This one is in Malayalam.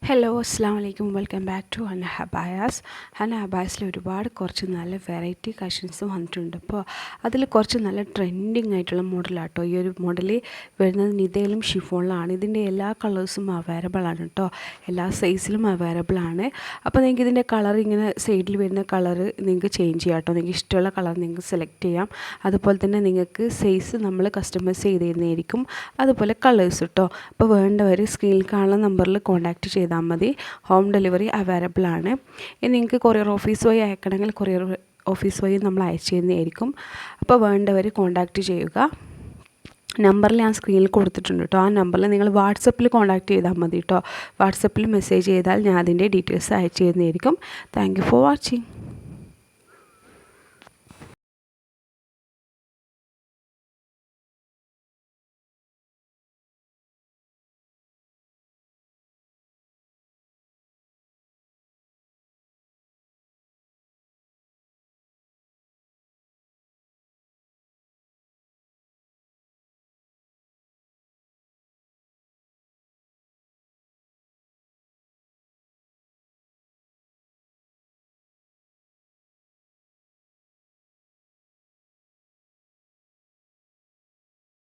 ഹലോ അസ്സാം വലൈക്കും വെൽക്കം ബാക്ക് ടു ഹന ഹബായാസ്. ഹന ഹബായസിൽ ഒരുപാട് കുറച്ച് നല്ല വെറൈറ്റി കളക്ഷൻസ് വന്നിട്ടുണ്ട്. അപ്പോൾ അതിൽ കുറച്ച് നല്ല ട്രെൻഡിങ് ആയിട്ടുള്ള മോഡലാട്ടോ. ഈ ഒരു മോഡൽ വരുന്നത് നിതയിലും ഷിഫോണിലാണ്. ഇതിൻ്റെ എല്ലാ കളേഴ്സും അവൈലബിൾ ആണ് കേട്ടോ, എല്ലാ സൈസിലും അവൈലബിൾ ആണ്. അപ്പോൾ നിങ്ങൾക്ക് ഇതിൻ്റെ കളർ ഇങ്ങനെ സൈഡിൽ വരുന്ന കളർ നിങ്ങൾക്ക് ചേഞ്ച് ചെയ്യാം കേട്ടോ. നിങ്ങൾക്ക് ഇഷ്ടമുള്ള കളർ നിങ്ങൾക്ക് സെലക്ട് ചെയ്യാം. അതുപോലെ തന്നെ നിങ്ങൾക്ക് സൈസ് നമ്മൾ കസ്റ്റമൈസ് ചെയ്ത് തരുന്നതായിരിക്കും, അതുപോലെ കളേഴ്സ് കേട്ടോ. അപ്പോൾ വേണ്ടവർ സ്ക്രീനിൽ കാണുന്ന നമ്പറിൽ കോൺടാക്റ്റ് ചെയ്താൽ മതി. ഹോം ഡെലിവറി അവൈലബിൾ ആണ്. ഇനി നിങ്ങൾക്ക് കൊറിയർ ഓഫീസ് വഴി അയക്കണമെങ്കിൽ കൊറിയർ ഓഫീസ് വഴി നമ്മൾ അയച്ചു തരുന്നതായിരിക്കും. അപ്പോൾ വേണ്ടവർ കോൺടാക്റ്റ് ചെയ്യുക. നമ്പറിൽ ഞാൻ സ്ക്രീനിൽ കൊടുത്തിട്ടുണ്ട് കേട്ടോ. ആ നമ്പറിൽ നിങ്ങൾ വാട്സപ്പിൽ കോൺടാക്റ്റ് ചെയ്താൽ മതി കേട്ടോ. വാട്സപ്പിൽ മെസ്സേജ് ചെയ്താൽ ഞാൻ അതിൻ്റെ ഡീറ്റെയിൽസ് അയച്ചു തരുന്നതായിരിക്കും. Thank you for watching.